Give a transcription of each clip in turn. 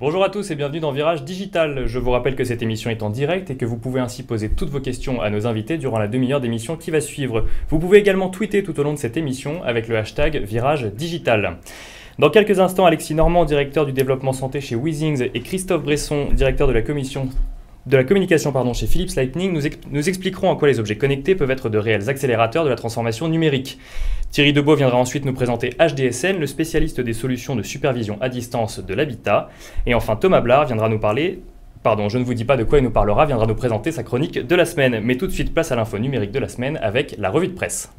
Bonjour à tous et bienvenue dans Virage Digital. Je vous rappelle que cette émission est en direct et que vous pouvez ainsi poser toutes vos questions à nos invités durant la demi-heure d'émission qui va suivre. Vous pouvez également tweeter tout au long de cette émission avec le hashtag Virage Digital. Dans quelques instants, Alexis Normand, directeur du développement santé chez Weezings, et Christophe Bresson, directeur de la communication chez Philips Lighting, nous expliqueront en quoi les objets connectés peuvent être de réels accélérateurs de la transformation numérique. Thierry Debeau viendra ensuite nous présenter HDSN, le spécialiste des solutions de supervision à distance de l'habitat. Et enfin, Thomas Blard viendra nous parler... Pardon, je ne vous dis pas de quoi il nous parlera, viendra nous présenter sa chronique de la semaine. Mais tout de suite, place à l'info numérique de la semaine avec la revue de presse.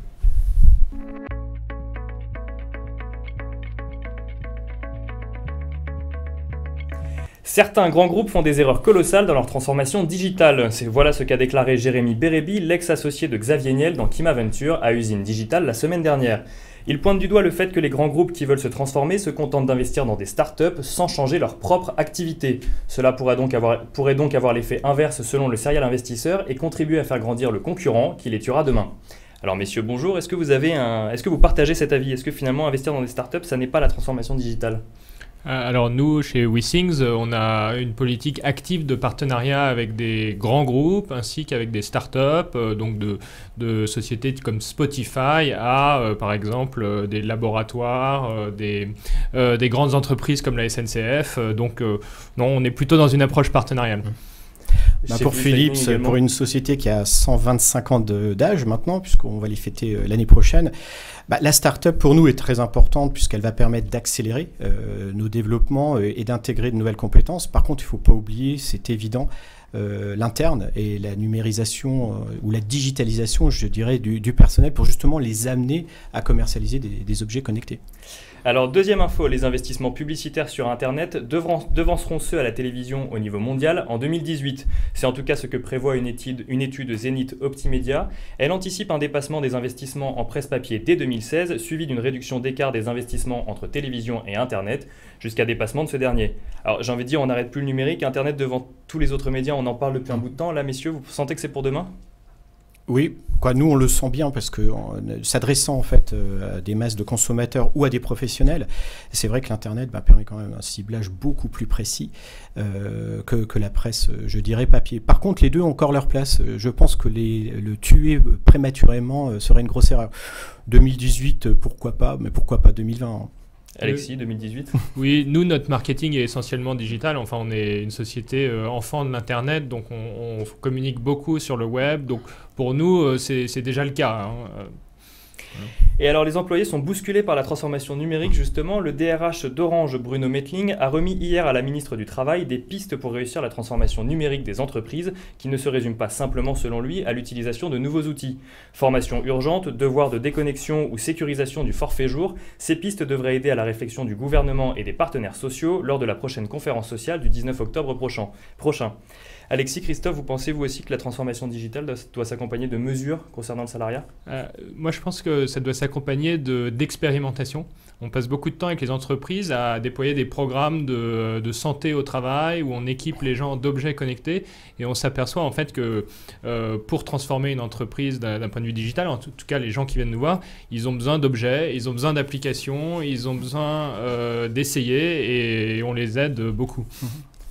Certains grands groupes font des erreurs colossales dans leur transformation digitale. Voilà ce qu'a déclaré Jérémy Bérébi, l'ex-associé de Xavier Niel dans Kimaventure à Usine Digital la semaine dernière. Il pointe du doigt le fait que les grands groupes qui veulent se transformer se contentent d'investir dans des startups sans changer leur propre activité. Cela pourrait donc avoir l'effet inverse selon le serial investisseur et contribuer à faire grandir le concurrent qui les tuera demain. Alors messieurs, bonjour, est-ce que vous partagez cet avis? Est-ce que finalement investir dans des startups, ça n'est pas la transformation digitale? Alors nous, chez Weezings, on a une politique active de partenariat avec des grands groupes ainsi qu'avec des startups, donc de sociétés comme Spotify à, par exemple, des laboratoires, des grandes entreprises comme la SNCF. Non, on est plutôt dans une approche partenariale. Pour Philips, pour une société qui a 125 ans d'âge maintenant, puisqu'on va les fêter l'année prochaine, la start-up pour nous est très importante puisqu'elle va permettre d'accélérer nos développements et d'intégrer de nouvelles compétences. Par contre, il ne faut pas oublier, c'est évident, l'interne et la numérisation ou la digitalisation, je dirais, du personnel pour justement les amener à commercialiser des objets connectés. Alors, deuxième info, les investissements publicitaires sur Internet devanceront ceux à la télévision au niveau mondial en 2018. C'est en tout cas ce que prévoit une étude Zenith Optimedia. Elle anticipe un dépassement des investissements en presse papier dès 2016, suivi d'une réduction d'écart des investissements entre télévision et Internet, jusqu'à dépassement de ce dernier. Alors, j'ai envie de dire, on n'arrête plus le numérique, Internet devant tous les autres médias, on en parle depuis un bout de temps. Là, messieurs, vous sentez que c'est pour demain ? Oui, nous on le sent bien parce que s'adressant en fait à des masses de consommateurs ou à des professionnels, c'est vrai que l'Internet permet quand même un ciblage beaucoup plus précis que la presse, je dirais, papier. Par contre, les deux ont encore leur place. Je pense que le tuer prématurément serait une grosse erreur. 2018, pourquoi pas, mais pourquoi pas 2020 Alexis, 2018 ? Oui, nous, notre marketing est essentiellement digital. Enfin, on est une société enfant de l'Internet, donc on communique beaucoup sur le web. Donc, pour nous, c'est déjà le cas. Et alors les employés sont bousculés par la transformation numérique justement. Le DRH d'Orange, Bruno Mettling, a remis hier à la ministre du Travail des pistes pour réussir la transformation numérique des entreprises qui ne se résume pas simplement selon lui à l'utilisation de nouveaux outils. Formation urgente, devoir de déconnexion ou sécurisation du forfait jour, ces pistes devraient aider à la réflexion du gouvernement et des partenaires sociaux lors de la prochaine conférence sociale du 19 octobre prochain. Alexis, Christophe, vous pensez vous aussi que la transformation digitale doit s'accompagner de mesures concernant le salariat ? Moi, je pense que ça doit s'accompagner d'expérimentation. On passe beaucoup de temps avec les entreprises à déployer des programmes de santé au travail où on équipe les gens d'objets connectés et on s'aperçoit en fait que pour transformer une entreprise d'un point de vue digital, en tout cas les gens qui viennent nous voir, ils ont besoin d'objets, ils ont besoin d'applications, ils ont besoin d'essayer et on les aide beaucoup.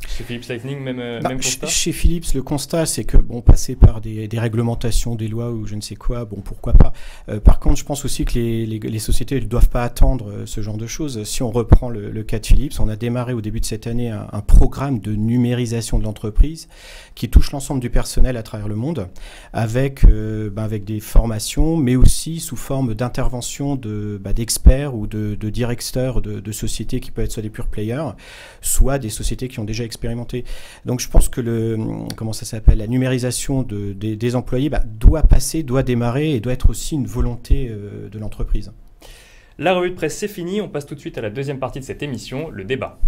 Chez Philips Lighting, même constat ? Chez Philips, le constat, c'est que passer par des réglementations, des lois ou je ne sais quoi, pourquoi pas. Par contre, je pense aussi que les sociétés ne doivent pas attendre ce genre de choses. Si on reprend le cas de Philips, on a démarré au début de cette année un programme de numérisation de l'entreprise qui touche l'ensemble du personnel à travers le monde, avec des formations, mais aussi sous forme d'intervention d'experts ou de directeurs de sociétés qui peuvent être soit des pure players, soit des sociétés qui ont déjà expérimenté. Donc je pense que la numérisation des employés doit démarrer et doit être aussi une volonté de l'entreprise. La revue de presse, c'est fini. On passe tout de suite à la deuxième partie de cette émission, le débat.